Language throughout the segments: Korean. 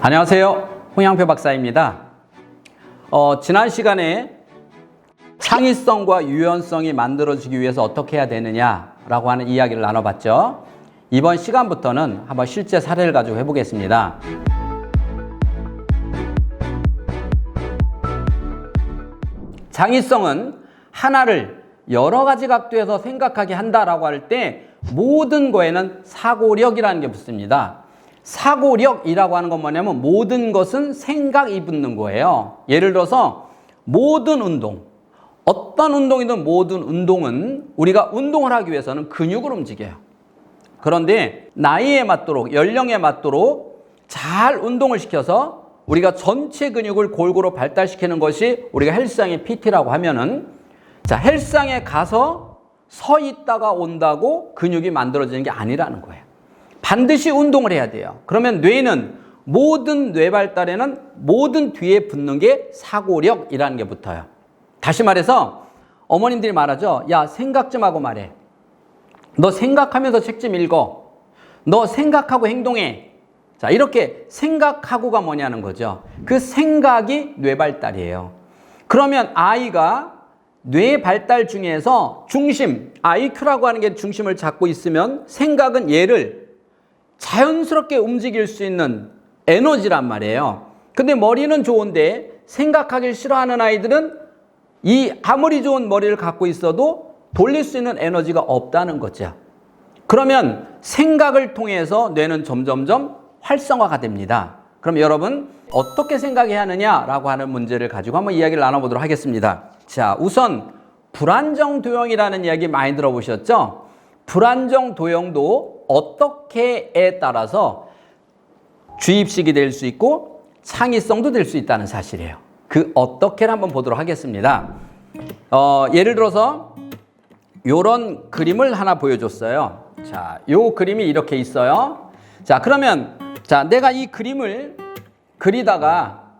안녕하세요. 홍양표 박사입니다. 지난 시간에 창의성과 유연성이 만들어지기 위해서 어떻게 해야 되느냐라고 하는 이야기를 나눠봤죠. 이번 시간부터는 한번 실제 사례를 가지고 해보겠습니다. 창의성은 하나를 여러 가지 각도에서 생각하게 한다라고 할 때 모든 거에는 사고력이라는 게 붙습니다. 사고력이라고 하는 건 뭐냐면 모든 것은 생각이 붙는 거예요. 예를 들어서 모든 운동, 어떤 운동이든 모든 운동은 우리가 운동을 하기 위해서는 근육을 움직여요. 그런데 나이에 맞도록, 연령에 맞도록 잘 운동을 시켜서 우리가 전체 근육을 골고루 발달시키는 것이 우리가 헬스장의 PT라고 하면은, 자, 헬스장에 가서 서 있다가 온다고 근육이 만들어지는 게 아니라는 거예요. 반드시 운동을 해야 돼요. 그러면 뇌는, 모든 뇌 발달에는 모든 뒤에 붙는 게 사고력이라는 게 붙어요. 다시 말해서 어머님들이 말하죠. 야, 생각 좀 하고 말해. 너 생각하면서 책 좀 읽어. 너 생각하고 행동해. 자, 이렇게 생각하고가 뭐냐는 거죠. 그 생각이 뇌 발달이에요. 그러면 아이가 뇌 발달 중에서 중심, IQ라고 하는 게 중심을 잡고 있으면 생각은 얘를 자연스럽게 움직일 수 있는 에너지란 말이에요. 근데 머리는 좋은데 생각하기 싫어하는 아이들은 이 아무리 좋은 머리를 갖고 있어도 돌릴 수 있는 에너지가 없다는 거죠. 그러면 생각을 통해서 뇌는 점점점 활성화가 됩니다. 그럼 여러분 어떻게 생각해야 하느냐라고 하는 문제를 가지고 한번 이야기를 나눠보도록 하겠습니다. 자, 우선 불안정 도형이라는 이야기 많이 들어보셨죠? 불안정 도형도 어떻게에 따라서 주입식이 될 수 있고 창의성도 될 수 있다는 사실이에요. 그 어떻게를 한번 보도록 하겠습니다. 예를 들어서 이런 그림을 하나 보여줬어요. 자, 요 그림이 이렇게 있어요. 자, 그러면 자, 내가 이 그림을 그리다가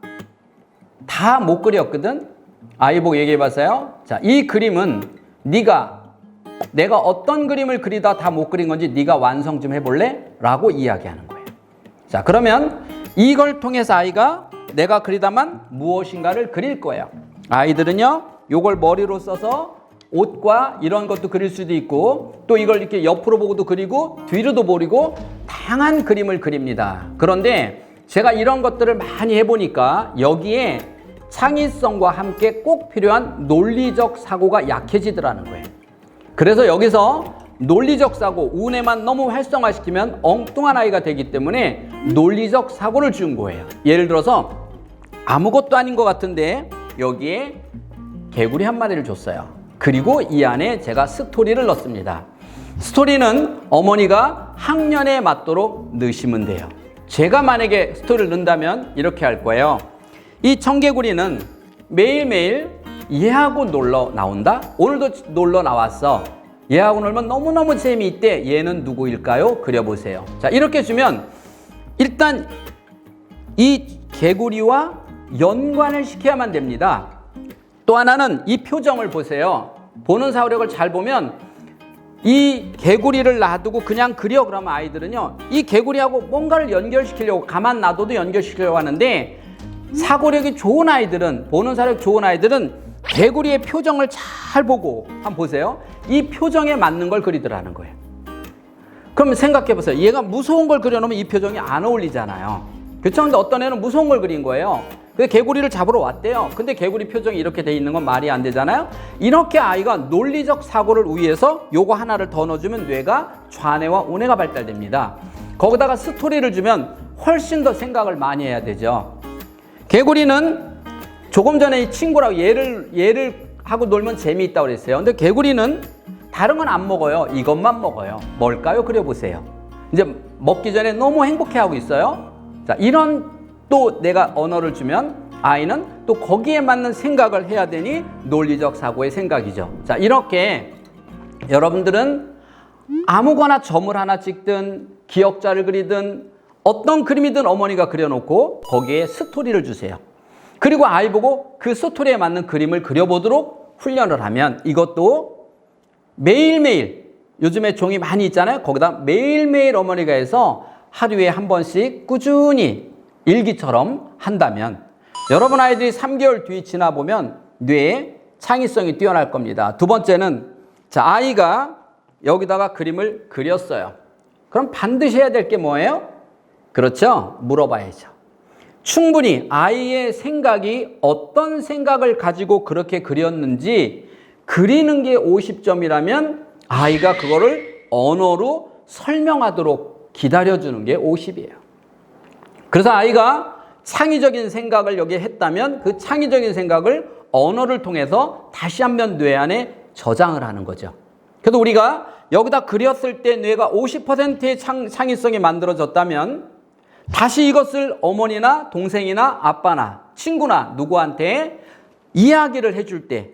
다 못 그렸거든. 아이 보고 얘기해 봤어요. 자, 이 그림은 내가 어떤 그림을 그리다 다 못 그린 건지 네가 완성 좀 해볼래? 라고 이야기하는 거예요. 자, 그러면 이걸 통해서 아이가 내가 그리다만 무엇인가를 그릴 거예요. 아이들은요, 요걸 머리로 써서 옷과 이런 것도 그릴 수도 있고, 또 이걸 이렇게 옆으로 보고도 그리고 뒤로도 보리고 다양한 그림을 그립니다. 그런데 제가 이런 것들을 많이 해보니까 여기에 창의성과 함께 꼭 필요한 논리적 사고가 약해지더라는 거예요. 그래서 여기서 논리적 사고, 우뇌만 너무 활성화시키면 엉뚱한 아이가 되기 때문에 논리적 사고를 준 거예요. 예를 들어서 아무것도 아닌 것 같은데 여기에 개구리 한 마리를 줬어요. 그리고 이 안에 제가 스토리를 넣습니다. 스토리는 어머니가 학년에 맞도록 넣으시면 돼요. 제가 만약에 스토리를 넣는다면 이렇게 할 거예요. 이 청개구리는 매일매일 얘하고 놀러 나온다? 오늘도 놀러 나왔어. 얘하고 놀면 너무너무 재미있대. 얘는 누구일까요? 그려보세요. 자, 이렇게 주면 일단 이 개구리와 연관을 시켜야만 됩니다. 또 하나는 이 표정을 보세요. 보는 사고력을 잘 보면 이 개구리를 놔두고 그냥 그려 그러면 아이들은요, 이 개구리하고 뭔가를 연결시키려고, 가만 놔둬도 연결시키려고 하는데, 사고력이 좋은 아이들은, 보는 사고력 좋은 아이들은 개구리의 표정을 잘 보고 한번 보세요. 이 표정에 맞는 걸 그리더라는 거예요. 그럼 생각해 보세요. 얘가 무서운 걸 그려놓으면 이 표정이 안 어울리잖아요. 그렇죠? 근데 어떤 애는 무서운 걸 그린 거예요. 그래서 개구리를 잡으러 왔대요. 근데 개구리 표정이 이렇게 돼 있는 건 말이 안 되잖아요. 이렇게 아이가 논리적 사고를 위해서 요거 하나를 더 넣어주면 뇌가 좌뇌와 우뇌가 발달됩니다. 거기다가 스토리를 주면 훨씬 더 생각을 많이 해야 되죠. 개구리는 조금 전에 이 친구라고 얘를 하고 놀면 재미있다고 그랬어요. 근데 개구리는 다른 건 안 먹어요. 이것만 먹어요. 뭘까요? 그려보세요. 이제 먹기 전에 너무 행복해하고 있어요. 자, 이런 또 내가 언어를 주면 아이는 또 거기에 맞는 생각을 해야 되니 논리적 사고의 생각이죠. 자, 이렇게 여러분들은 아무거나 점을 하나 찍든 기역자를 그리든 어떤 그림이든 어머니가 그려놓고 거기에 스토리를 주세요. 그리고 아이 보고 그 스토리에 맞는 그림을 그려보도록 훈련을 하면 이것도 매일매일, 요즘에 종이 많이 있잖아요. 거기다 매일매일 어머니가 해서 하루에 한 번씩 꾸준히 일기처럼 한다면 여러분 아이들이 3개월 뒤 지나 보면 뇌의 창의성이 뛰어날 겁니다. 두 번째는 자, 아이가 여기다가 그림을 그렸어요. 그럼 반드시 해야 될 게 뭐예요? 그렇죠? 물어봐야죠. 충분히 아이의 생각이 어떤 생각을 가지고 그렇게 그렸는지 그리는 게 50점이라면 아이가 그거를 언어로 설명하도록 기다려주는 게 50이에요. 그래서 아이가 창의적인 생각을 여기에 했다면 그 창의적인 생각을 언어를 통해서 다시 한번 뇌 안에 저장을 하는 거죠. 그래서 우리가 여기다 그렸을 때 뇌가 50%의 창의성이 만들어졌다면 다시 이것을 어머니나 동생이나 아빠나 친구나 누구한테 이야기를 해줄 때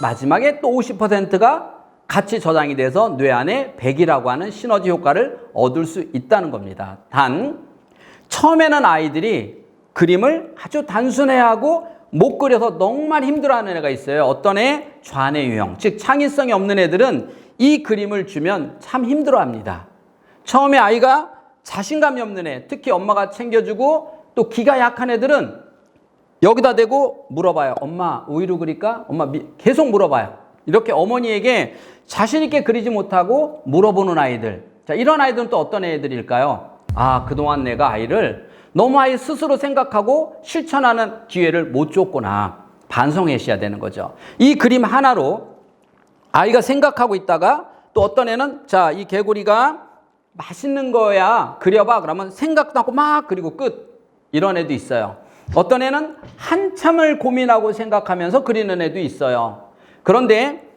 마지막에 또 50%가 같이 저장이 돼서 뇌 안에 100이라고 하는 시너지 효과를 얻을 수 있다는 겁니다. 단 처음에는 아이들이 그림을 아주 단순해하고 못 그려서 정말 힘들어하는 애가 있어요. 어떤 애? 좌뇌 유형, 즉 창의성이 없는 애들은 이 그림을 주면 참 힘들어합니다. 처음에 아이가 자신감이 없는 애, 특히 엄마가 챙겨주고 또 기가 약한 애들은 여기다 대고 물어봐요. 엄마 우유로 그릴까? 엄마 계속 물어봐요. 이렇게 어머니에게 자신 있게 그리지 못하고 물어보는 아이들. 자, 이런 아이들은 또 어떤 애들일까요? 아, 그동안 내가 아이를 너무 아이 스스로 생각하고 실천하는 기회를 못 줬구나. 반성하셔야 되는 거죠. 이 그림 하나로 아이가 생각하고 있다가 또 어떤 애는 자, 이 개구리가 맛있는 거야 그려봐. 그러면 생각나고 막 그리고 끝. 이런 애도 있어요. 어떤 애는 한참을 고민하고 생각하면서 그리는 애도 있어요. 그런데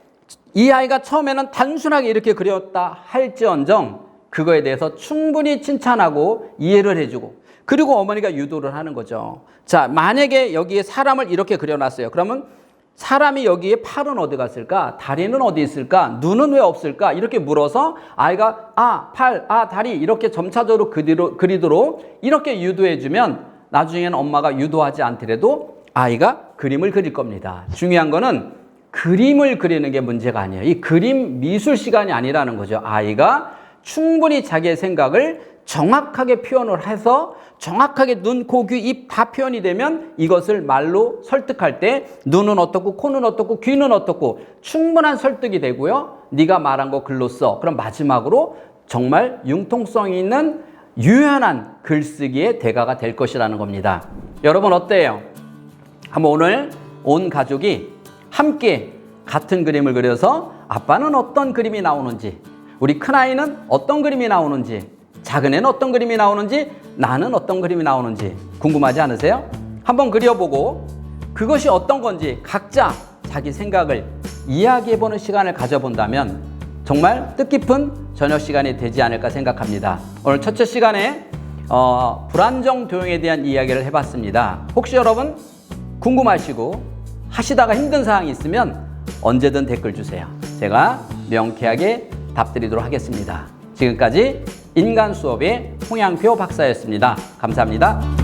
이 아이가 처음에는 단순하게 이렇게 그렸다 할지언정 그거에 대해서 충분히 칭찬하고 이해를 해주고 그리고 어머니가 유도를 하는 거죠. 자, 만약에 여기에 사람을 이렇게 그려놨어요. 그러면 사람이 여기에 팔은 어디 갔을까? 다리는 어디 있을까? 눈은 왜 없을까? 이렇게 물어서 아이가 팔, 다리 이렇게 점차적으로 그리도록 이렇게 유도해주면 나중에는 엄마가 유도하지 않더라도 아이가 그림을 그릴 겁니다. 중요한 거는 그림을 그리는 게 문제가 아니에요. 이 그림 미술 시간이 아니라는 거죠. 아이가 충분히 자기의 생각을 정확하게 표현을 해서 정확하게 눈, 코, 귀, 입 다 표현이 되면 이것을 말로 설득할 때 눈은 어떻고 코는 어떻고 귀는 어떻고 충분한 설득이 되고요. 네가 말한 거 글로 써. 그럼 마지막으로 정말 융통성이 있는 유연한 글쓰기의 대가가 될 것이라는 겁니다. 여러분 어때요? 한번 오늘 온 가족이 함께 같은 그림을 그려서 아빠는 어떤 그림이 나오는지 우리 큰아이는 어떤 그림이 나오는지 작은 애는 어떤 그림이 나오는지 나는 어떤 그림이 나오는지 궁금하지 않으세요? 한번 그려보고 그것이 어떤 건지 각자 자기 생각을 이야기해보는 시간을 가져본다면 정말 뜻깊은 저녁 시간이 되지 않을까 생각합니다. 오늘 첫째 시간에 불안정 도형에 대한 이야기를 해봤습니다. 혹시 여러분 궁금하시고 하시다가 힘든 사항이 있으면 언제든 댓글 주세요. 제가 명쾌하게 답드리도록 하겠습니다. 지금까지 인간 수업의 홍양표 박사였습니다. 감사합니다.